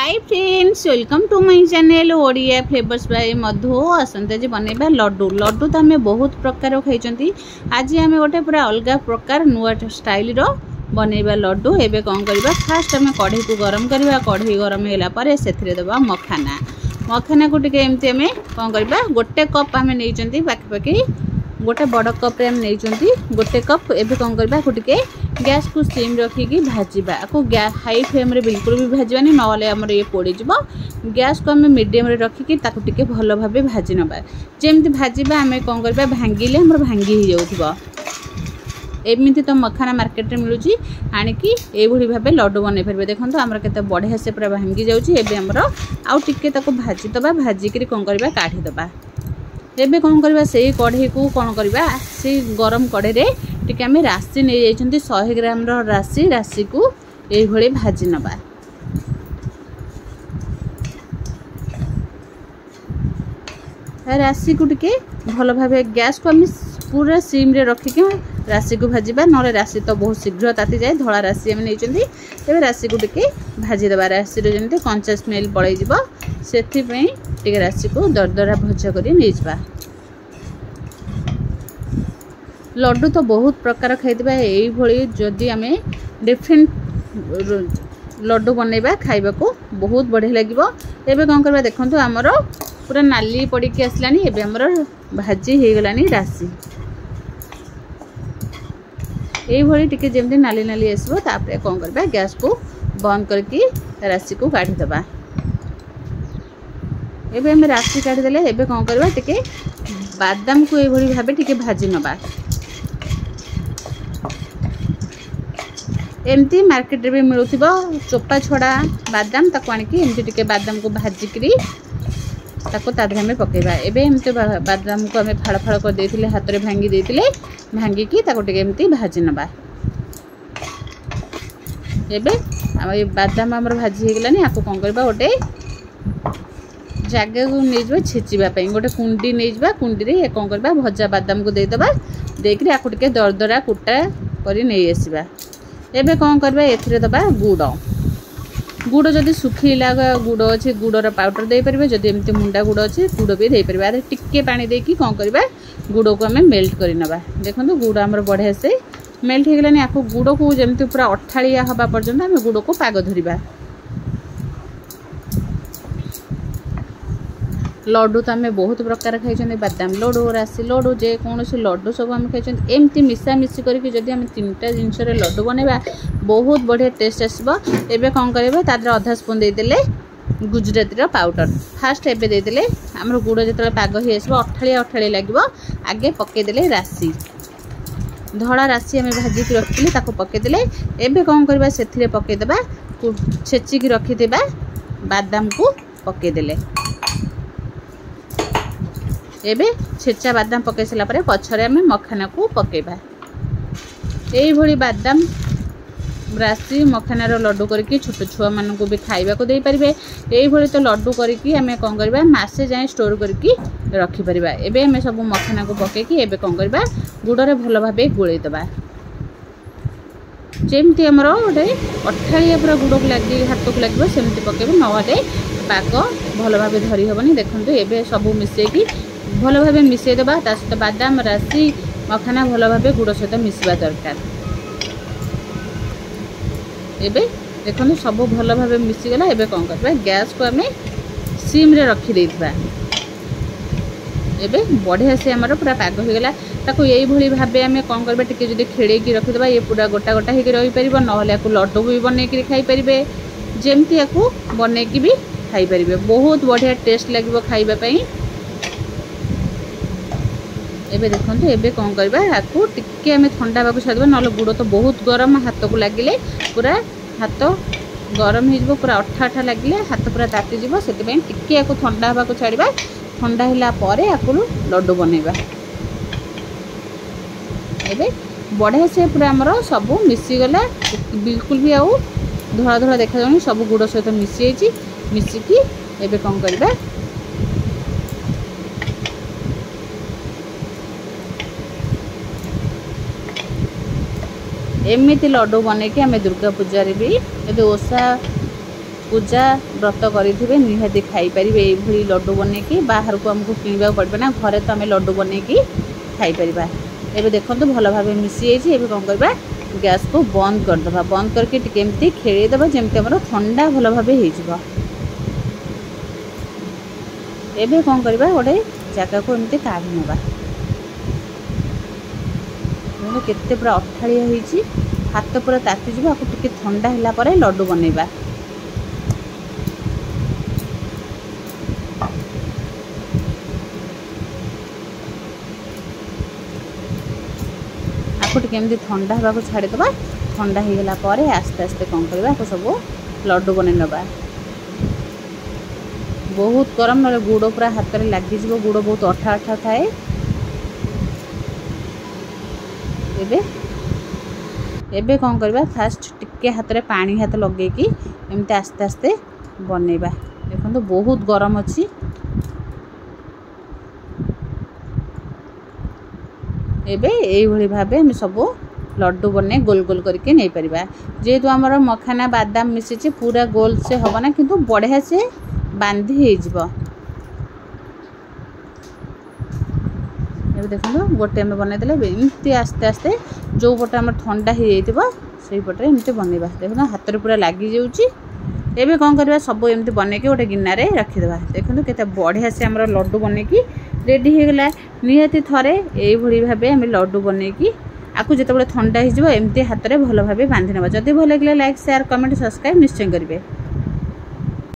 Hi friends, welcome to my channel Odia flavours by Madhu. आसंता जी बनैबा लड्डू। लड्डू तो आम बहुत प्रकार खाई। आज आम गोटे पूरा अलग प्रकार नुआ स्टाइल रो बनैबा लड्डू। एबे कौन करबा, फास्ट आम कढ़ई को गरम करबा। कढ़ई गरम होला परे सेथिरे देबा मखाना। मखाना को टिके एमती आम कौन करबा, गोटे कप आम नहीं पाखिपाखि गोटे बड़ कप नहीं गोटे कप। एबे कौन करबा, टिके गैस को सिम रखिकी भाजवा। आपको हाई फ्लेम रे बिल्कुल भी भाजवानी, नले आमर ये पोड़ जा। गैस को आम मीडियम रे रखिकी ताकू टिके भल भाव भाजी नबा। जेमती भाजवा आम कौन करबा, भांगिले आमर भांगी ही जाउथबो। एमती तो मखाना मार्केट में मिलूँ, आणिकी एभली भाव लड्डू बन पारे। देखो आमर केते बढ़िया से पूरा भांगी जाउची। एबे आमर आउ टिके ताकू भाजी दबा। भाजिक कौन करबा, काढ़ी दबा। एबे कौन करबा, से कढ़ई को कौन करबा, से गरम कढ़ई रे टिके आम राशि नहीं जाइछंती 100 ग्राम राशि को ये भाजी नबा। राशि को टिके भल भाव गैस को आम पूरा सिम रे रखिके राशि को भाजवा। न राशि तो बहुत शीघ्र ताती जाए। धला राशि आम नहीं, तेज राशि को टिके भाजीदबा। राशि जमी कंचा स्मेल पड़े से राशि को दरदरा भजा कर नहीं। लड्डू तो बहुत प्रकार खाइबा। यही जदि आम डिफरेंट लड्डू बनैबा खाइबा को बहुत बढ़िया लगे। एबे कौन करबा, देखंतु आमर पूरा नाली पड़की आसलानी। एबे आमर भाजी हो गलानी राशि। यही टिके जेमती नाली नाली आसबो। तापरे कौन करबा, गैस को बंद करके राशि को काढ़ी दबा। एबे हम राशि काढ़ी देले। एबे कौन करबा, टिके बादाम को यही भाबे टिके भाजी नबा। एमती मार्केट रे भी मिलुथिबो चोपा छड़ा बादाम। ताको आनिकी एमती टिके बादाम को भाजिकरी ताको ता में पकेबा। एबे एमती बादाम को आमे फाड़ फाड़ कर देथिले, हाथ रे भांगी देथिले। भांगी की ताको टिके एमती भाजी नबा। एबे हम ये बादाम हमर भाजी हे गलानी। आपको कौन करबा, गोटे जगह को नहीं जावा छेचिबा पई गोटे कुंडी नहीं जावा। कुंडी रे कौन करबा, भजा बादाम को देदबा। देकरी आको टिके दरदरा कुटा करी नहीं आसीबा। एबे कौन करबा, एथिरे दबा गुड़। गुड़ जदि सुखीला गुड़ अच्छे गुड़र पाउडर दे पारे। जदि एमती मुंडा गुड़ अच्छे गुड़ भी दे पारे। अरे टिके पानी देकी कौन करबा, गुड़ को आम मेल्ट कर नबा। देखो गुड़ आमर बढ़िया से मेल्ट हो गलानी। आपको गुड़ को जमती पूरा अठाड़िया हवा पर्यंत आम गुड़ को पाग धरिबा। लड्डू तो आम बहुत प्रकार खाई। बादाम लड्डू, राशि लड्डू, जेकोसी लड्डू सब आम खाई। एमती मिसामिशी करके जदि आम 3टा जिनस लड्डू बनैबा बहुत बढ़िया टेस्ट आसबो। एबे कौन करबा, तादर आधा स्पून देदेले गुजराती पाउडर। फास्ट एबे देदेले आमर गुड़ जो पाग हो आसबो, अठाड़िया अठाड़िया लगे। आगे पकईदेले राशि, धड़ा राशि आम भाजिक रखिले ताको पकईदेले। एबे कौन करबा, सेथिरे पकईदेबा छेचिक रखिथिबा बादाम को पकईदेले। एबे छेचा बादाम पकई सारा पर पछरे आम मखाना को पकेबा। यही बादाम राशि मखानार लड्डू करके छोट छुआ मान को भी खाइबा को दे पारिबे। यही तो लड्डू करके आम कौन करबा, मासे जाए स्टोर करके रखिपर। एबे आम सब मखाना को पकेकी एबे कौन करबा, गुड़े भल भाव गोलई दबा। जेमती आमर गोटे अठाड़िया पूरा गुड़ को लगे हाथ को लगे सेमती पकेबे, नले पाग भल भाव धरी हेबनी। देखो एबे सब मिसेकी भल भाव मिसई दबा। ता सहित बादाम राशि मखाना भल भाव गुड़ सहित मिसवा दरकार। एबे देखो सब भल भाव मिसीगला। एबे कौन करबा, गैस को आम सिम रे रखी देथिबा। एबे बढ़िया से आमर पूरा पाग हो गला। ताको यही भली भाबे आम कौन करबा, टिके जदि खेड़े की रखिदबा ये पूरा गोटा गोटा होकर रही परिबो। नहले याकू लड्डू भी बनै कि खाई परिबे। जेमती याकू बनै कि भी खाई परिबे। बहुत बढ़िया टेस्ट लागिबो खाइबा पई। एबे देखंतु एबे कौन करबा, याकू टिके आम ठंडा बाकू छाड़बा। नहले गुड़ तो बहुत गरम, हाथ को लगिले पूरा हाथ गरम हो पूरा अठा अठा लगिले हाथ पूरा ताती जीवो। सेति टिके याकू ठंडा बाकू छाड़बा। ठंडा होला परे याकू लड्डू बनैबा। एबे बढ़िया से पूरा आमर सब मिसीगला। बिल्कुल भी आउ धड़ा धड़ा देखा जाऊनी। सब गुड़ सहित मिसी मिसिकी एबे कौन करबा, एमती लड्डू बनैकी आम दुर्गा पूजा भी यदि ओषा पूजा व्रत करेंगे निहाती खाईपर ये लड्डू बनैकी बाहर को आमको किणवा पड़े ना घरे तो आम लड्डू बनैकी खाईपर। एबे देखो भल भाव मिसी जाइए। एबे कौन करवा गैस को बंद करदे बंद करके टिके खेलदेवा जमी आम ठंडा भल भाव हो। एबे कौन करवा गोटे जगह को एमती काढ़ी नवा केते पूरा अठाड़िया होइछि हाथ पूरा ताती आपको टिके ठंडा होला परे लड्डू बनैबा। आपको टिके एमती ठंडा होगा को छाड़ीदबा। ठंडा हो गला परे आस्ते आस्ते कौन करबा आपको सब लड्डू बनै नबा। बहुत गरम ना गुड़ पूरा हाथ में लगी गुड़ बहुत अठा अठा थाए। एबे कौन करबा फास्ट टिके हाथ में पानी हाथ लगे कि एमती आस्ते आस्ते बनैबा। देखो बहुत गरम अच्छी। एबे यही भाव हम सब लड्डू बने गोल गोल करके नहीं परिबा। जेहेतु आमर मखाना बादाम मिसी पूरा गोल से हम ना किंतु बढ़िया से बांधी हो। देखो गोटे आम बनईदे एमती आस्ते आस्ते जो पटे आम ठंडा हो जापटे एमती बनवा। देखो हाथ में पूरा लगी जाऊँगी। एबे कौन करवा सब एमती बनैकी गोटे गिनारे रखीदे। देखो केते बढ़िया से आम लड्डू बनैकी रेडी हो गला। निहाती थरे यही भाव आम लड्डू बनैकी आपको जिते ठंडा हो एमती हाथ में भल भाव बांधि नवा। जदि भल लगे लाइक शेयर कमेंट सब्सक्राइब निश्चय करेंगे।